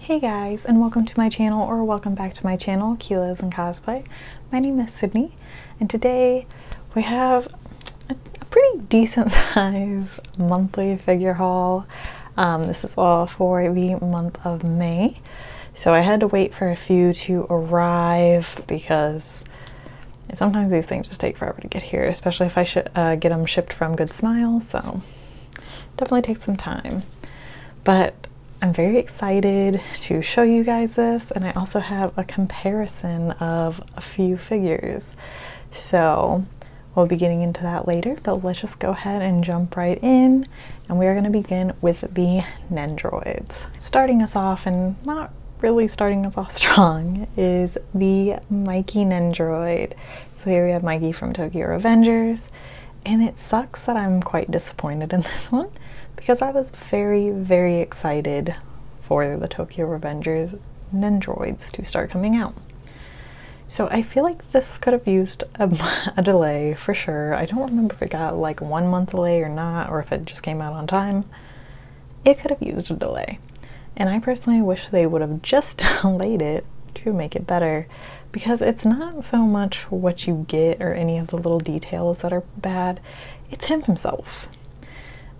Hey guys, and welcome to my channel, or welcome back to my channel, Keela's and Cosplay. My name is Sydney, and today we have a pretty decent size monthly figure haul. This is all for the month of May. So I had to wait for a few to arrive because sometimes these things just take forever to get here, especially if I get them shipped from Good Smile, so definitely takes some time. But I'm very excited to show you guys this, and I also have a comparison of a few figures. So we'll be getting into that later, but let's just go ahead and jump right in, and we are going to begin with the Nendoroids. Starting us off, and not really starting us off strong, is the Mikey Nendoroid. So here we have Mikey from Tokyo Revengers, and it sucks that I'm quite disappointed in this one, because I was very, very excited for the Tokyo Revengers Nendoroids to start coming out. So I feel like this could have used a delay for sure. I don't remember if it got like 1 month delay or not, or if it just came out on time. It could have used a delay. And I personally wish they would have just delayed it to make it better, because it's not so much what you get or any of the little details that are bad, it's him himself.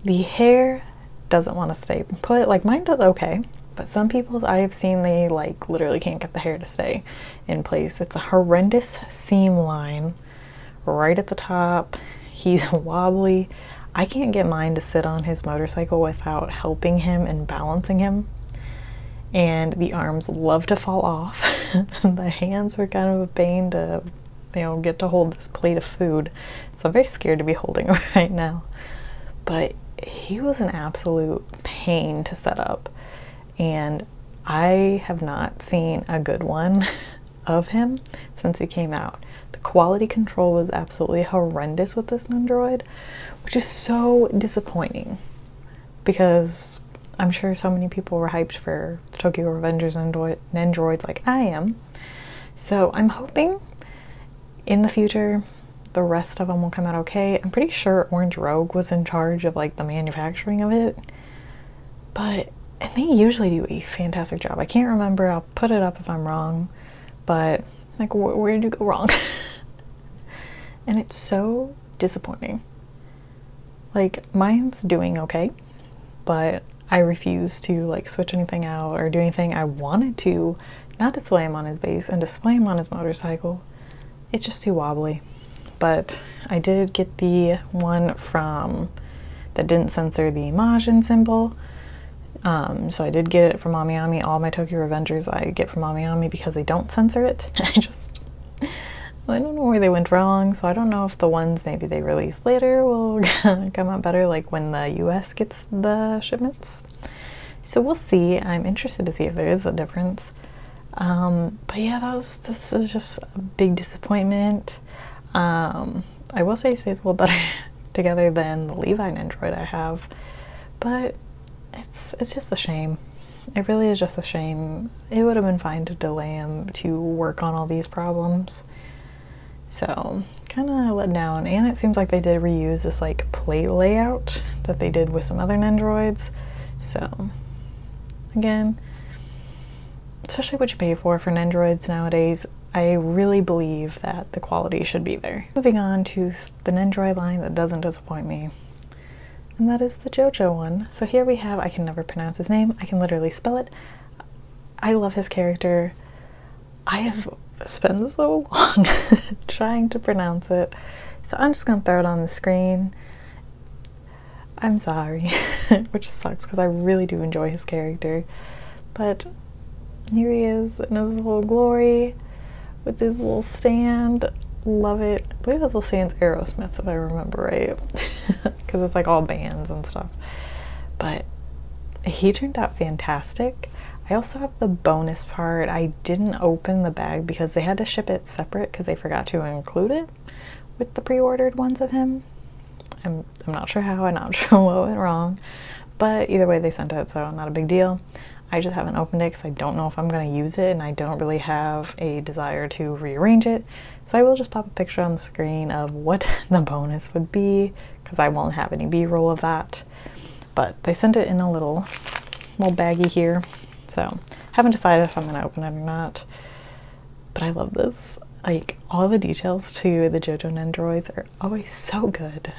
The hair doesn't want to stay put. Like, mine does okay, but some people I have seen, they like literally can't get the hair to stay in place. It's a horrendous seam line right at the top. He's wobbly. I can't get mine to sit on his motorcycle without helping him and balancing him. And the arms love to fall off. The hands were kind of a pain to, get to hold this plate of food. So I'm very scared to be holding him right now. But he was an absolute pain to set up, and I have not seen a good one of him since he came out. The quality control was absolutely horrendous with this Nendoroid, which is so disappointing, because I'm sure so many people were hyped for the Tokyo Revengers Nendoroids like I am. So I'm hoping in the future the rest of them will come out okay. I'm pretty sure Orange Rogue was in charge of like the manufacturing of it, and they usually do a fantastic job. I can't remember, I'll put it up if I'm wrong, but like where did you go wrong? And it's so disappointing. Like, mine's doing okay, but I refuse to like switch anything out or do anything. I wanted to not display him on his base and display him on his motorcycle. It's just too wobbly. But I did get the one that didn't censor the Majin symbol. So I did get it from Amiami. All my Tokyo Revengers I get from Amiami because they don't censor it. I don't know where they went wrong, so I don't know if the ones maybe they release later will come out better, like when the US gets the shipments. So we'll see. I'm interested to see if there is a difference. But yeah, this is just a big disappointment. I will say it stays a little better together than the Levi Nendoroid I have, but it's just a shame. It really is just a shame. It would have been fine to delay him to work on all these problems. So kind of let down, and it seems like they did reuse this like plate layout that they did with some other Nendoroids. So again, especially what you pay for Nendoroids nowadays, I really believe that the quality should be there. Moving on to the Nendoroid line that doesn't disappoint me, and that is the JoJo one. So here we have, I can never pronounce his name, I can literally spell it. I love his character. I have spent so long trying to pronounce it, so I'm just gonna throw it on the screen. I'm sorry, which sucks because I really do enjoy his character. But here he is in his full glory with his little stand. Love it. I believe his little stand's Aerosmith, if I remember right, because it's like all bands and stuff. But he turned out fantastic. I also have the bonus part. I didn't open the bag because they had to ship it separate because they forgot to include it with the pre-ordered ones of him. I'm not sure how, I'm not sure what went wrong, but either way they sent it, so not a big deal. I just haven't opened it because I don't know if I'm going to use it, and I don't really have a desire to rearrange it. So I will just pop a picture on the screen of what the bonus would be, because I won't have any B-roll of that. But they sent it in a little baggie here. So haven't decided if I'm gonna open it or not, but I love this. Like, all the details to the JoJo Nendoroids are always so good.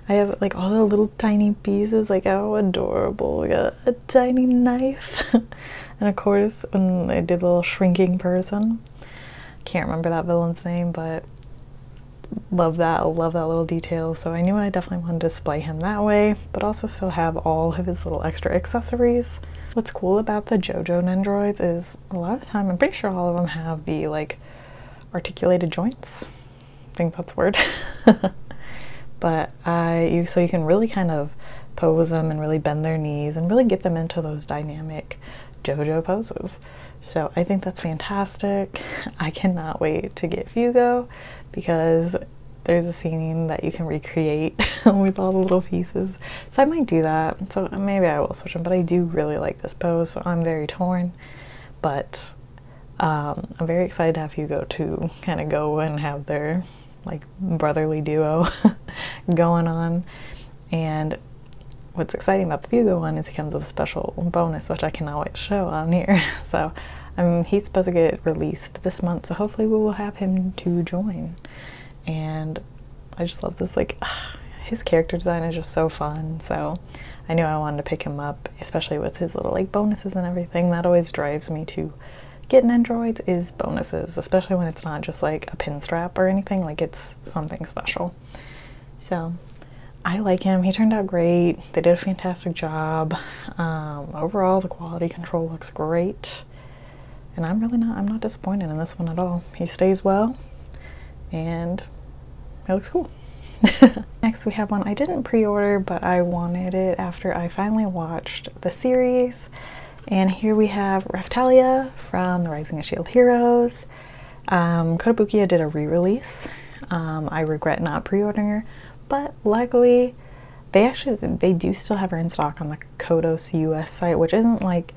I have like all the little tiny pieces, like how adorable. We got a tiny knife. And of course, when I did a little shrinking person, can't remember that villain's name, but love that. I love that little detail. So I knew I definitely wanted to display him that way, but also still have all of his little extra accessories. What's cool about the JoJo Nendoroids is a lot of the time, I'm pretty sure all of them have the like articulated joints. I think that's a word. But so you can really kind of pose them and really bend their knees and really get them into those dynamic JoJo poses. So I think that's fantastic. I cannot wait to get Fugo because there's a scene that you can recreate with all the little pieces. So I might do that. So maybe I will switch them, but I do really like this pose, so I'm very torn. But I'm very excited to have Fugo to kind of go and have their like brotherly duo going on. And what's exciting about the Fugo one is he comes with a special bonus, which I cannot wait to show on here. So he's supposed to get released this month, so hopefully we will have him to join. And I just love this, like, his character design is just so fun. So I knew I wanted to pick him up, especially with his little like bonuses and everything. That always drives me to get Nendoroids, is bonuses, especially when it's not just like a pin strap or anything, like it's something special. So I like him. He turned out great. They did a fantastic job. Overall, the quality control looks great, and I'm not disappointed in this one at all. He stays well, and it looks cool. Next we have one I didn't pre-order, but I wanted it after I finally watched the series. And here we have Raphtalia from the Rising of Shield Heroes. Kotobukiya did a re-release. I regret not pre-ordering her, but luckily they do still have her in stock on the Kodos US site, which isn't like,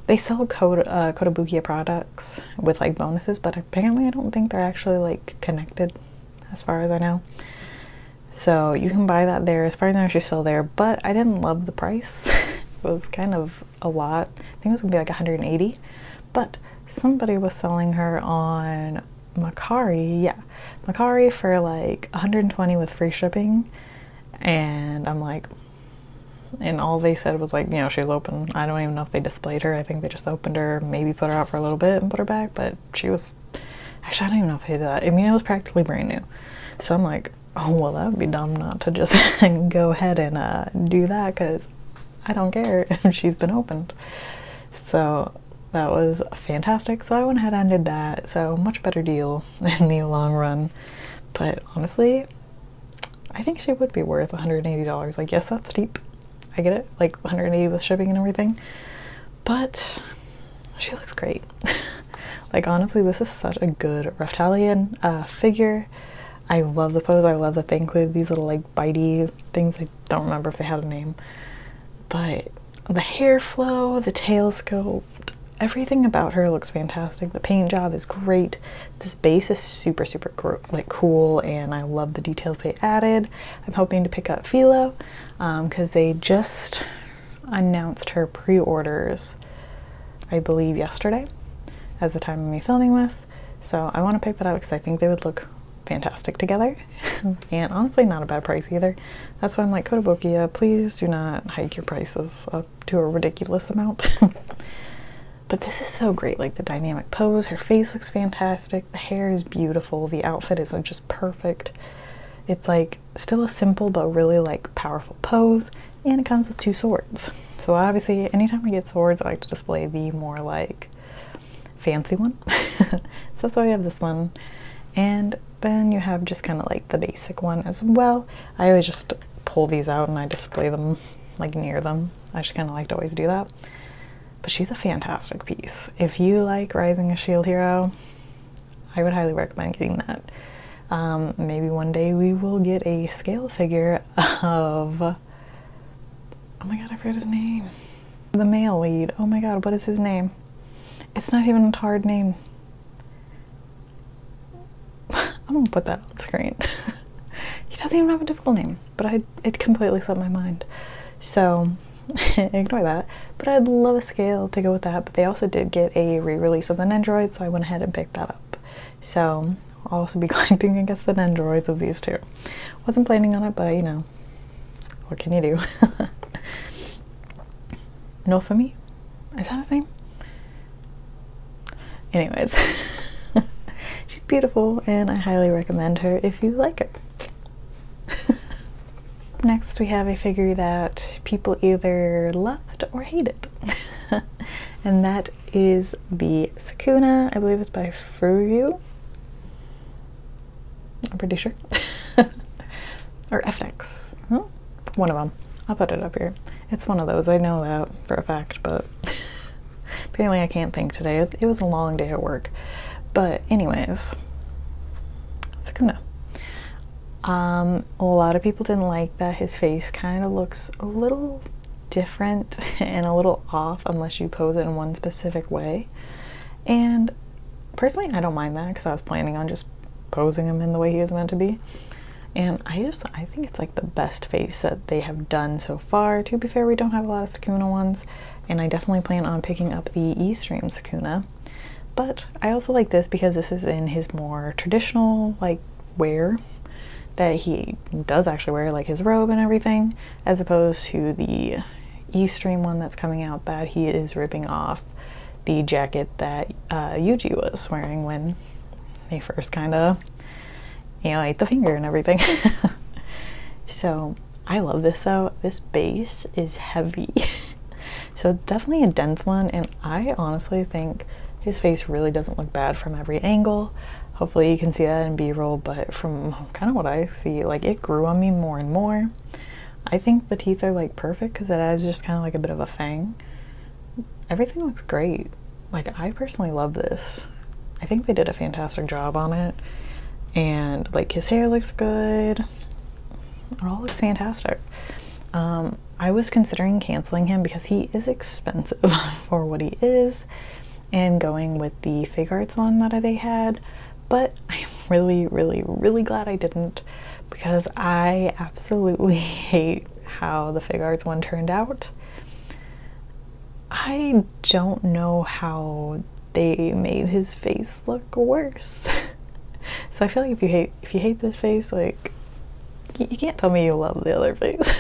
they sell Kotobukiya products with like bonuses, but apparently I don't think they're actually like connected as far as I know. So you can buy that there. As far as I know, she's still there, but I didn't love the price. It was kind of a lot. I think it was gonna be like 180, but somebody was selling her on Mercari, yeah, Mercari for like 120 with free shipping, and I'm like, and all they said was like, you know, she's open. I don't even know if they displayed her. I think they just opened her, maybe put her out for a little bit and put her back, but she was, actually I don't even know if they did that. I mean, it was practically brand new. So I'm like, oh well, that would be dumb not to just go ahead and do that, because I don't care if she's been opened. So that was fantastic. So I went ahead and did that. So much better deal in the long run. But honestly, I think she would be worth $180. Like, yes, that's steep. I get it. Like 180 with shipping and everything. But she looks great. Like, honestly, this is such a good Raphtalia figure. I love the pose. I love that they included these little like bitey things. I don't remember if they had a name. But the hair flow, the tail sculpt, everything about her looks fantastic. The paint job is great. This base is super like cool, and I love the details they added. I'm hoping to pick up Philo because they just announced her pre-orders, I believe yesterday, as the time of me filming this. So I want to pick that up because I think they would look fantastic together. And honestly, not a bad price either. That's why I'm like, Kotobukiya, please do not hike your prices up to a ridiculous amount. But this is so great. Like, the dynamic pose, her face looks fantastic, the hair is beautiful, the outfit is just perfect. It's like still a simple but really like powerful pose, and it comes with 2 swords. So obviously anytime I get swords, I like to display the more like fancy one. So that's why we have this one. And then you have just kind of like the basic one as well. I always just pull these out and I display them like near them. I just kind of like to always do that. But she's a fantastic piece. If you like Rising a Shield Hero, I would highly recommend getting that. Maybe one day we will get a scale figure of, oh my god, I forgot his name. The male lead. Oh my god, what is his name? It's not even a hard name. I'm gonna put that on screen. He doesn't even have a difficult name, but it completely slipped my mind. So ignore that. But I'd love a scale to go with that. But they also did get a re-release of the Nendoroid, so I went ahead and picked that up. So I'll also be collecting, I guess, the Nendoroids of these two. Wasn't planning on it, but you know, what can you do? Nofumi? Is that his name? Anyways, she's beautiful and I highly recommend her if you like her. Next we have a figure that people either loved or hated. And that is the Sukuna. I believe it's by Furyu. I'm pretty sure. Or FX. One of them. I'll put it up here. It's one of those. I know that for a fact, but apparently I can't think today. It was a long day at work. But anyways, Sukuna. A lot of people didn't like that his face kind of looks a little different and a little off unless you pose it in one specific way. And personally, I don't mind that because I was planning on just posing him in the way he is meant to be. And I think it's like the best face that they have done so far. To be fair, we don't have a lot of Sukuna ones, and I definitely plan on picking up the Estream Sukuna. But I also like this because this is in his more traditional like wear that he does actually wear, like his robe and everything, as opposed to the Estream one that's coming out that he is ripping off the jacket that Yuji was wearing when they first kind of, you know, ate the finger and everything. So I love this though. This base is heavy. So it's definitely a dense one, and I honestly think his face really doesn't look bad from every angle. Hopefully you can see that in B-roll, but from kind of what I see, like it grew on me more and more. I think the teeth are like perfect because it has just kind of like a bit of a fang. Everything looks great. Like I personally love this. I think they did a fantastic job on it. And like his hair looks good. It all looks fantastic. I was considering canceling him because he is expensive for what he is and going with the Fig Arts one that they had. But I'm really, really, really glad I didn't because I absolutely hate how the Fig Arts one turned out. I don't know how they made his face look worse. So I feel like if you hate this face, like you can't tell me you love the other face.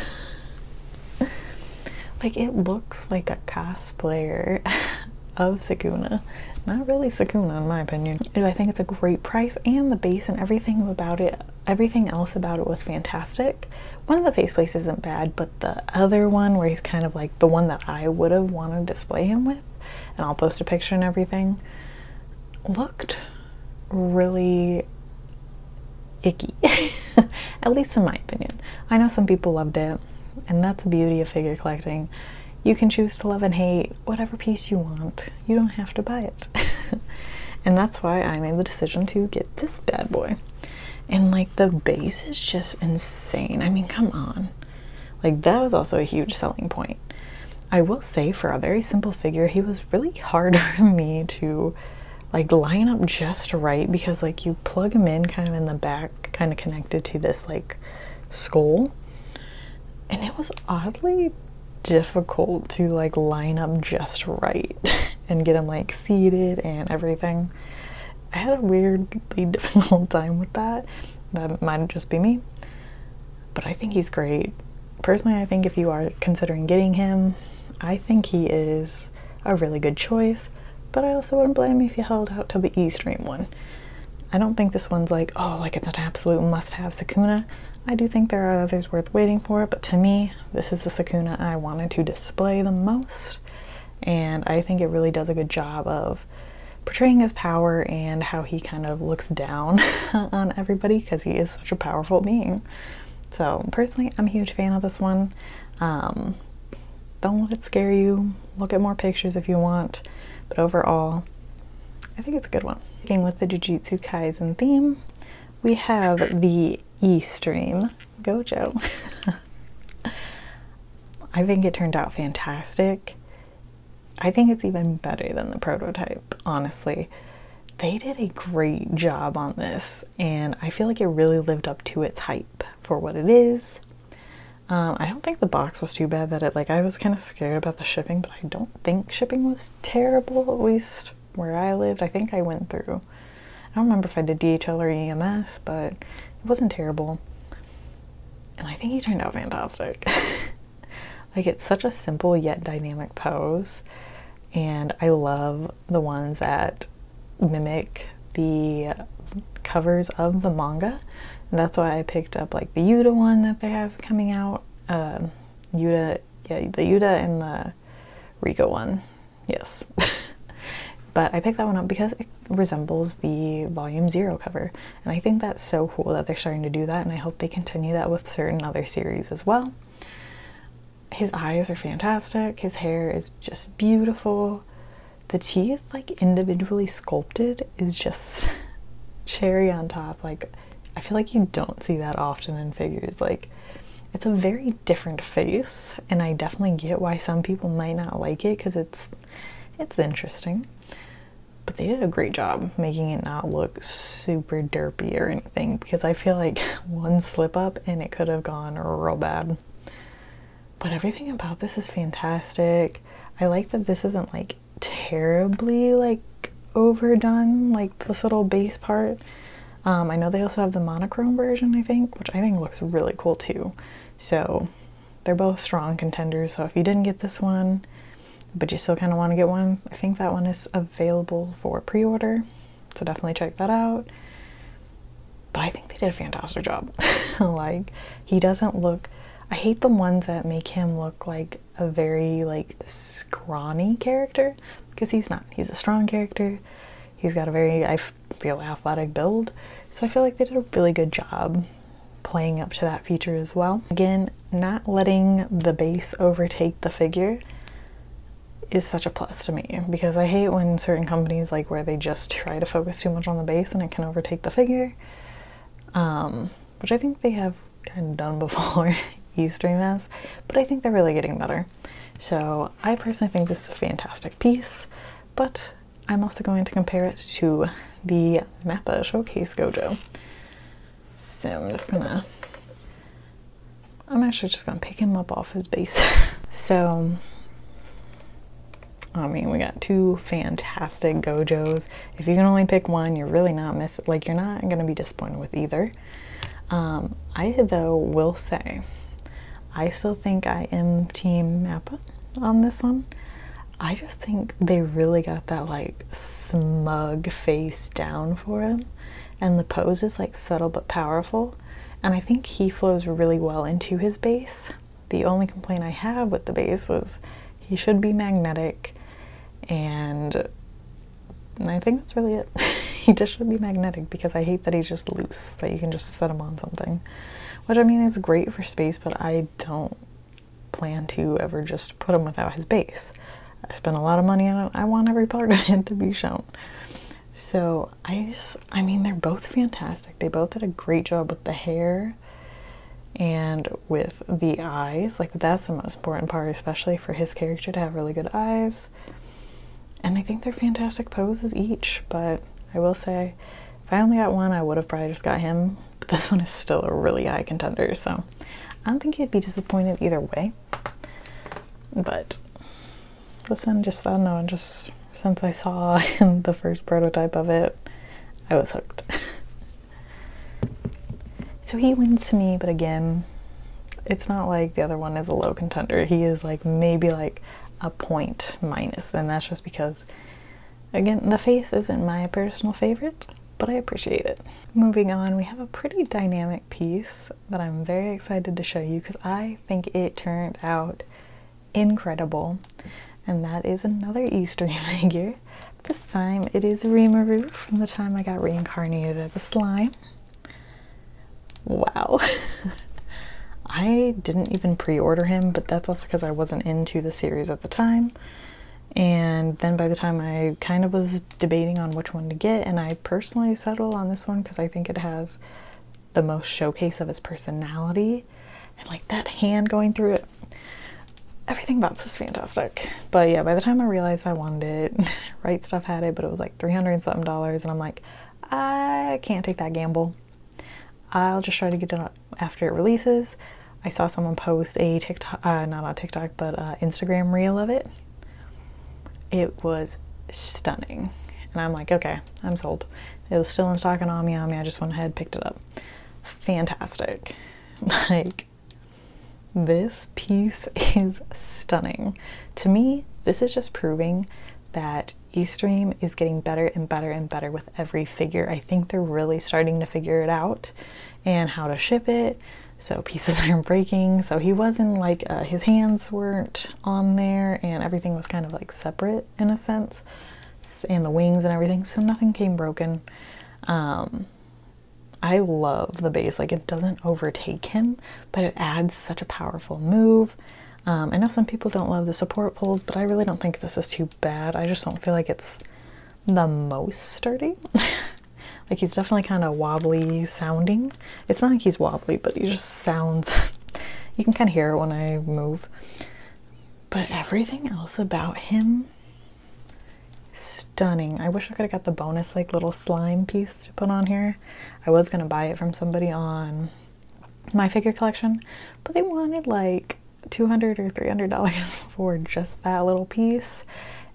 Like it looks like a cosplayer of Sukuna. Not really Sukuna in my opinion. I think it's a great price, and the base and everything about it, everything else about it was fantastic. One of the face plates isn't bad, but the other one where he's kind of like the one that I would have wanted to display him with, and I'll post a picture and everything, looked really icky. At least in my opinion. I know some people loved it, and that's the beauty of figure collecting. You can choose to love and hate whatever piece you want. You don't have to buy it. And that's why I made the decision to get this bad boy. And like the base is just insane. I mean, come on. Like that was also a huge selling point. I will say for a very simple figure, he was really hard for me to like line up just right because like you plug him in kind of in the back, kind of connected to this like skull. And it was oddly difficult to like line up just right and get him like seated and everything. I had a weirdly difficult time with that. That might just be me, but I think he's great. Personally, I think if you are considering getting him, I think he is a really good choice, but I also wouldn't blame you if you held out to the Estream one. I don't think this one's like, oh, like it's an absolute must-have Sukuna. I do think there are others worth waiting for, but to me, this is the Sukuna I wanted to display the most, and I think it really does a good job of portraying his power and how he kind of looks down on everybody because he is such a powerful being. So personally, I'm a huge fan of this one. Don't let it scare you. Look at more pictures if you want, but overall, I think it's a good one. Sticking with the Jujutsu Kaisen theme, we have the Estream Gojo. I think it turned out fantastic. I think it's even better than the prototype, honestly. They did a great job on this, and I feel like it really lived up to its hype for what it is. I don't think the box was too bad. That it, like, I was kind of scared about the shipping, but I don't think shipping was terrible, at least where I lived. I think I went through, I don't remember if I did DHL or EMS, but it wasn't terrible. And I think he turned out fantastic. Like, it's such a simple yet dynamic pose, and I love the ones that mimic the covers of the manga. And that's why I picked up like the Yuta one that they have coming out. Yuta, yeah, the Yuta and the Riko one, yes. But I picked that one up because it resembles the Volume 0 cover, and I think that's so cool that they're starting to do that, and I hope they continue that with certain other series as well. His eyes are fantastic, his hair is just beautiful. The teeth, like individually sculpted, is just cherry on top. Like, I feel like you don't see that often in figures. Like, it's a very different face, and I definitely get why some people might not like it, because it's interesting. But they did a great job making it not look super derpy or anything, because I feel like one slip up and it could have gone real bad. But everything about this is fantastic. I like that this isn't like terribly like overdone, like this little base part. I know they also have the monochrome version, I think, which I think looks really cool too. So they're both strong contenders. So if you didn't get this one, but you still kind of want to get one, I think that one is available for pre-order. So definitely check that out. But I think they did a fantastic job. Like, he doesn't look, I hate the ones that make him look like a very like scrawny character, because he's not. He's a strong character. He's got a very, I feel, athletic build. So I feel like they did a really good job playing up to that feature as well. Again, not letting the base overtake the figure is such a plus to me, because I hate when certain companies, like, where they just try to focus too much on the base and it can overtake the figure, which I think they have kind of done before. Estream has, but I think they're really getting better. So I personally think this is a fantastic piece, but I'm also going to compare it to the Mappa Showcase Gojo. So I'm actually just gonna pick him up off his base. So, I mean, we got two fantastic Gojos. If you can only pick one, you're really not you're not gonna be disappointed with either. I, though, will say, I still think I am Team Mappa on this one. I just think they really got that like smug face down for him, and the pose is like subtle but powerful, and I think he flows really well into his base. The only complaint I have with the base is he should be magnetic, and I think that's really it. He just should be magnetic, because I hate that he's just loose, that you can just set him on something. Which, I mean, is great for space, but I don't plan to ever just put him without his base. I spent a lot of money on it. I want every part of it to be shown. So I mean, they're both fantastic. They both did a great job with the hair and with the eyes. Like, that's the most important part, especially for his character to have really good eyes. And I think they're fantastic poses each, but I will say, if I only got one, I would have probably just got him. But this one is still a really high contender, so I don't think you'd be disappointed either way. But this one, just, I don't know, just since I saw the first prototype of it, I was hooked. So he wins to me, but again, it's not like the other one is a low contender. He is like maybe like a point minus, and that's just because, again, the face isn't my personal favorite, but I appreciate it. Moving on, we have a pretty dynamic piece that I'm very excited to show you, because I think it turned out incredible, and that is another Estream figure. This time it is Rimuru from the time I got reincarnated as a slime. Wow. I didn't even pre-order him, but that's also because I wasn't into the series at the time. And then by the time I kind of was debating on which one to get, and I personally settled on this one because I think it has the most showcase of his personality. And like that hand going through it, everything about this is fantastic. But yeah, by the time I realized I wanted it, Right Stuff had it, but it was like $300 and something, and I'm like, I can't take that gamble. I'll just try to get it after it releases. I saw someone post a TikTok, not on TikTok, but Instagram reel of it. It was stunning. And I'm like, okay, I'm sold. It was still in stock on Amiami. I just went ahead and picked it up. Fantastic. Like, this piece is stunning. To me, this is just proving that Estream is getting better and better and better with every figure. I think they're really starting to figure it out and how to ship it so pieces aren't breaking. So he wasn't like, his hands weren't on there and everything was kind of like separate in a sense, and the wings and everything, so nothing came broken. I love the base. Like, it doesn't overtake him, but it adds such a powerful move. I know some people don't love the support poles, but I really don't think this is too bad. I just don't feel like it's the most sturdy. Like, he's definitely kind of wobbly sounding. It's not like he's wobbly, but he just sounds, you can kind of hear it when I move. But everything else about him, stunning. I wish I could have got the bonus like little slime piece to put on here. I was gonna buy it from somebody on my figure collection, but they wanted like $200 or $300 for just that little piece,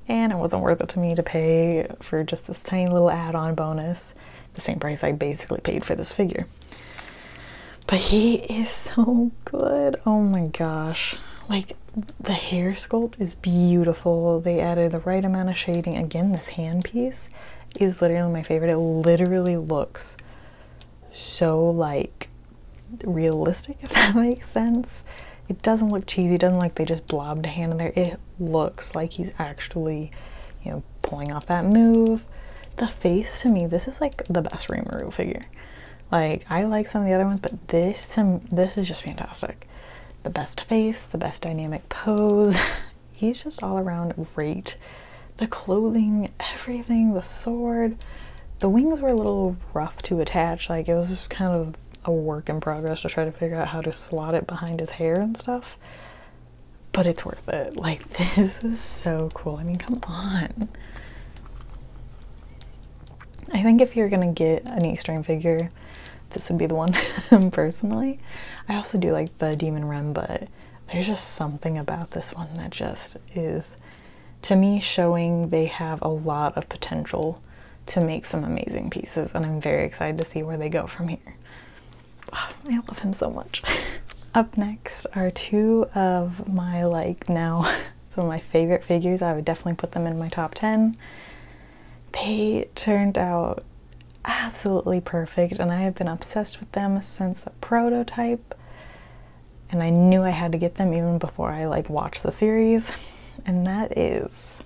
and it wasn't worth it to me to pay for just this tiny little add-on bonus, the same price I basically paid for this figure. But he is so good. Oh my gosh. Like, the hair sculpt is beautiful. They added the right amount of shading. Again, this hand piece is literally my favorite. It literally looks so like realistic, if that makes sense. It doesn't look cheesy. It doesn't like they just blobbed a hand in there. It looks like he's actually, you know, pulling off that move. The face, to me, this is like the best Rimuru figure. Like, I like some of the other ones, but this is just fantastic. The best face, the best dynamic pose. He's just all around great. The clothing, everything, the sword. The wings were a little rough to attach. Like, it was just kind of a work in progress to try to figure out how to slot it behind his hair and stuff. But it's worth it. Like, this is so cool. I mean, come on. I think if you're gonna get an Estream figure, this would be the one, personally. I also do like the Demon Rem, but there's just something about this one that just is, to me, showing they have a lot of potential to make some amazing pieces, and I'm very excited to see where they go from here. Oh, I love him so much. Up next are two of my, like, now, some of my favorite figures. I would definitely put them in my top 10. They turned out absolutely perfect, and I have been obsessed with them since the prototype, and I knew I had to get them even before I like watched the series, and that is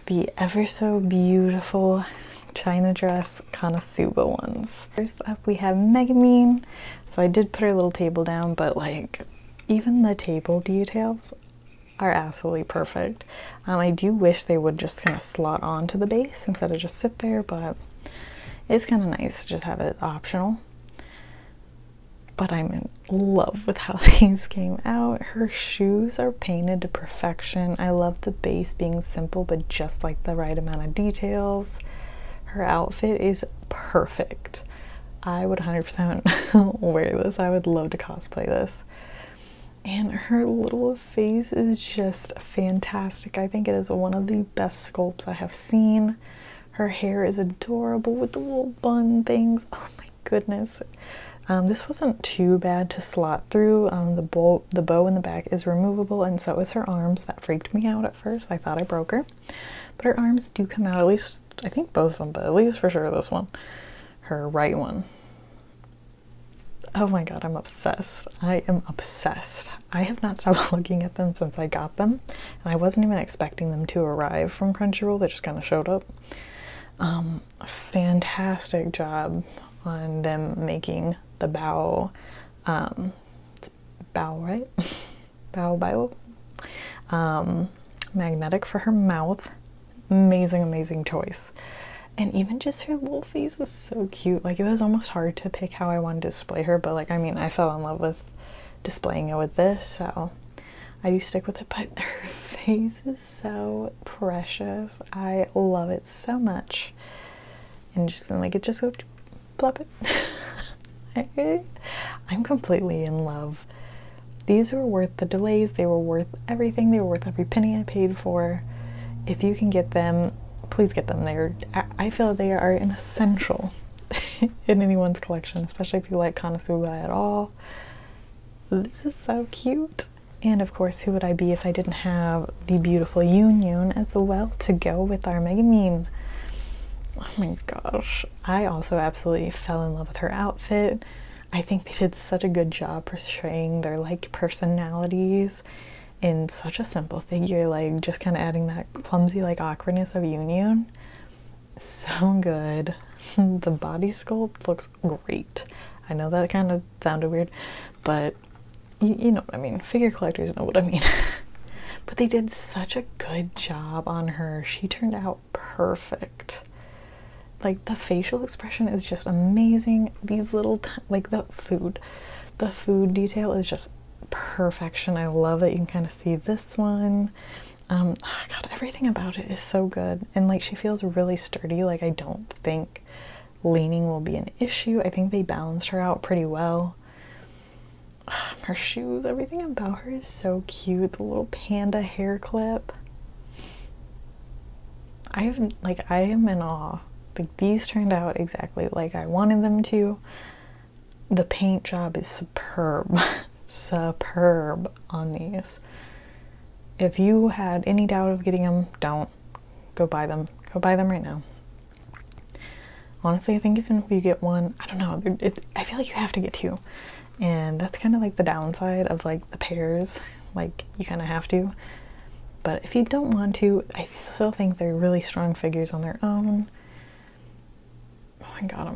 the ever so beautiful China dress Konosuba ones. First up we have Megumin. So I did put her little table down, but like even the table details are absolutely perfect. I do wish they would just kind of slot onto the base instead of just sit there, but it's kind of nice to just have it optional. But I'm in love with how these came out. Her shoes are painted to perfection. I love the base being simple, but just like the right amount of details. Her outfit is perfect. I would 100% wear this. I would love to cosplay this. And her little face is just fantastic. I think it is one of the best sculpts I have seen. Her hair is adorable with the little bun things. Oh my goodness. This wasn't too bad to slot through. The bow in the back is removable, and so is her arms. That freaked me out at first. I thought I broke her. But her arms do come out, at least, I think both of them, but at least for sure this one. Her right one. Oh my god, I'm obsessed. I am obsessed. I have not stopped looking at them since I got them, and I wasn't even expecting them to arrive from Crunchyroll. They just kind of showed up. Fantastic job on them making the bow, right? bow, magnetic for her mouth. Amazing, amazing choice. And even just her little face is so cute. Like, it was almost hard to pick how I wanted to display her, but like, I mean, I fell in love with displaying it with this, so I do stick with it. But her face is so precious. I love it so much. And just like, it just go plop it. I'm completely in love These were worth the delays, they were worth everything, they were worth every penny I paid for. If you can get them, please get them. I feel they are an essential in anyone's collection, especially if you like Konosuba at all. This is so cute. And of course, who would I be if I didn't have the beautiful Yun as well to go with our Megumin? Oh my gosh. I also absolutely fell in love with her outfit. I think they did such a good job portraying their like personalities in such a simple figure, like just kind of adding that clumsy like awkwardness of Yun. So good. The body sculpt looks great. I know that kind of sounded weird, but you know what I mean. Figure collectors know what I mean. But they did such a good job on her. She turned out perfect. Like, the facial expression is just amazing. These little, like, the food detail is just perfection. I love it. You can kind of see this one. Oh God, everything about it is so good. And like, she feels really sturdy. Like, I don't think leaning will be an issue. I think they balanced her out pretty well. Her shoes, everything about her is so cute. The little panda hair clip. I am in awe. Like, these turned out exactly like I wanted them to. The paint job is superb. Superb on these. If you had any doubt of getting them, don't. Go buy them. Go buy them right now. Honestly, I think even if you get one, I don't know, I feel like you have to get two. And that's kind of like the downside of like the pairs. Like, you kind of have to. But if you don't want to, I still think they're really strong figures on their own. Oh my God,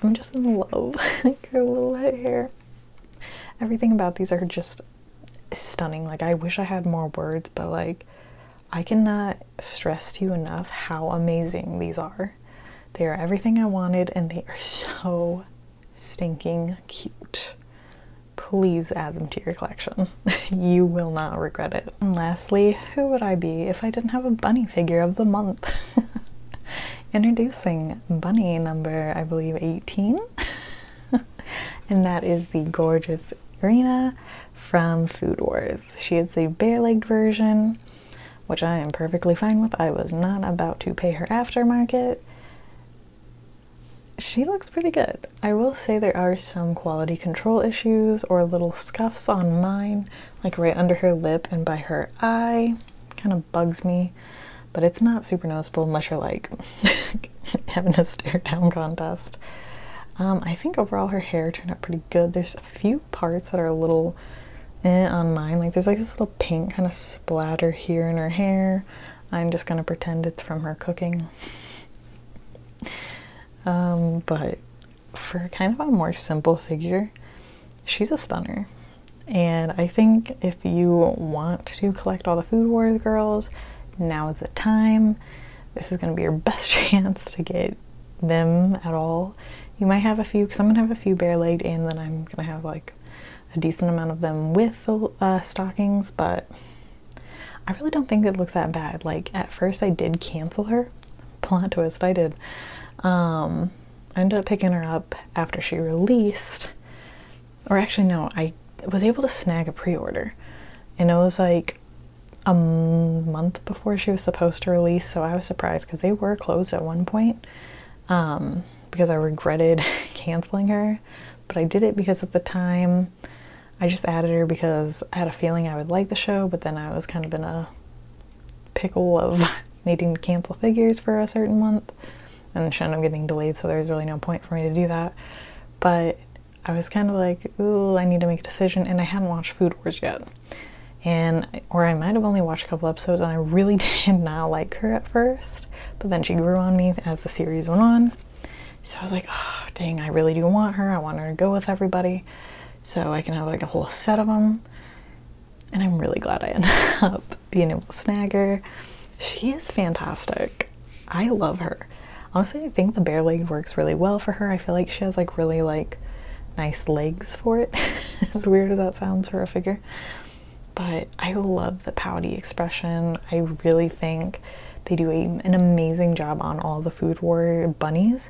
I'm just in love. Like, her little hair. Everything about these are just stunning. Like, I wish I had more words, but like, I cannot stress to you enough how amazing these are. They are everything I wanted, and they are so stinking cute. Please add them to your collection. You will not regret it. And lastly, who would I be if I didn't have a bunny figure of the month? Introducing bunny number, I believe, 18. And that is the gorgeous Erina from Food Wars. She is the bare-legged version, which I am perfectly fine with. I was not about to pay her aftermarket. She looks pretty good. I will say there are some quality control issues or little scuffs on mine, like right under her lip and by her eye. Kind of bugs me, but it's not super noticeable unless you're like having a stare down contest. I think overall her hair turned out pretty good. There's a few parts that are a little on mine. Like, there's like this little pink kind of splatter here in her hair. I'm just gonna pretend it's from her cooking. But for kind of a more simple figure, she's a stunner. And I think if you want to collect all the Food Wars girls, now is the time. This is going to be your best chance to get them at all. You might have a few, because I'm going to have a few bare-legged, and then I'm going to have like a decent amount of them with the stockings, but I really don't think it looks that bad. Like, at first I did cancel her. Plot twist, I did. I ended up picking her up after she released, or actually no, I was able to snag a pre-order, and it was like a month before she was supposed to release, so I was surprised because they were closed at one point, because I regretted canceling her, but I did it because at the time I just added her because I had a feeling I would like the show, but then I was kind of in a pickle of needing to cancel figures for a certain month, and she ended up getting delayed, so there's really no point for me to do that. But I was kind of like, ooh, I need to make a decision, and I hadn't watched Food Wars yet. Or I might have only watched a couple episodes, and I really did not like her at first, but then she grew on me as the series went on. So I was like, oh, dang, I really do want her. I want her to go with everybody, so I can have like a whole set of them. And I'm really glad I ended up being able to snag her. She is fantastic. I love her. Honestly, I think the bare leg works really well for her. I feel like she has like really like nice legs for it. As weird as that sounds for a figure. But I love the pouty expression. I really think they do an amazing job on all the Food War bunnies.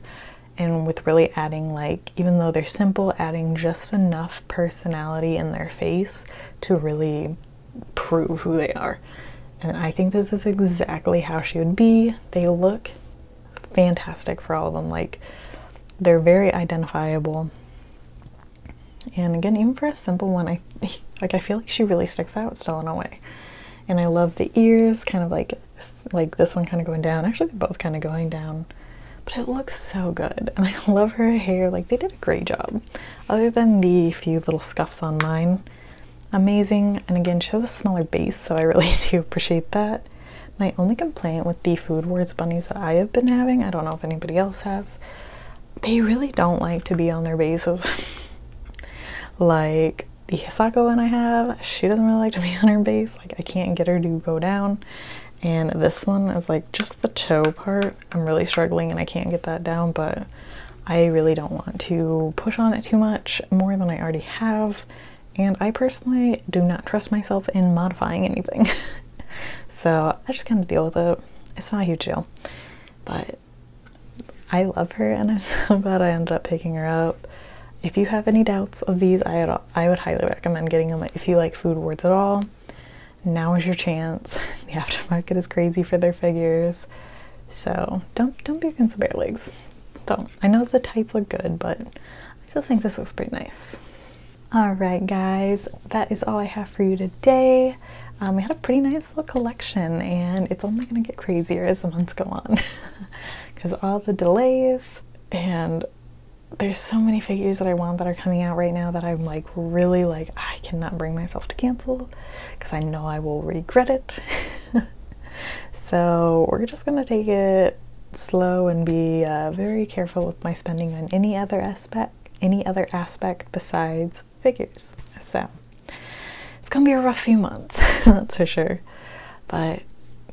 and with really adding, like, even though they're simple, adding just enough personality in their face to really prove who they are. And I think this is exactly how she would be. They look fantastic for all of them. Like, they're very identifiable. And again, even for a simple one, I feel like she really sticks out still in a way. And I love the ears, kind of like this one kind of going down. Actually, they're both kind of going down. But it looks so good. And I love her hair. Like, they did a great job. Other than the few little scuffs on mine. Amazing. And again, she has a smaller base, so I really do appreciate that. My only complaint with the Food Wars bunnies that I have been having, I don't know if anybody else has, they really don't like to be on their bases. Like, the Hisako one I have, she doesn't really like to be on her base. Like, I can't get her to go down. And this one is like just the toe part. I'm really struggling and I can't get that down, but I really don't want to push on it too much, more than I already have. And I personally do not trust myself in modifying anything. So I just kind of deal with it. It's not a huge deal. But I love her and I'm so glad I ended up picking her up. If you have any doubts of these, I would highly recommend getting them. If you like Food Wars at all, now is your chance. The aftermarket is crazy for their figures. So don't be against the bare legs. Don't. I know the tights look good, but I still think this looks pretty nice. Alright guys, that is all I have for you today. We had a pretty nice little collection, and it's only going to get crazier as the months go on. Because all the delays, and there's so many figures that I want that are coming out right now that I'm like really like, I cannot bring myself to cancel because I know I will regret it. So we're just gonna take it slow and be very careful with my spending on any other aspect besides figures. So it's gonna be a rough few months, that's for sure. But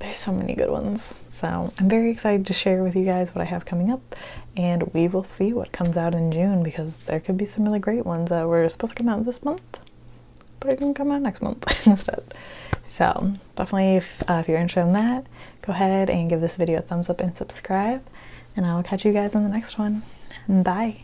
there's so many good ones. So I'm very excited to share with you guys what I have coming up, and we will see what comes out in June, because there could be some really great ones that were supposed to come out this month, but are going to come out next month instead. So definitely, if you're interested in that, go ahead and give this video a thumbs up and subscribe, and I'll catch you guys in the next one. Bye!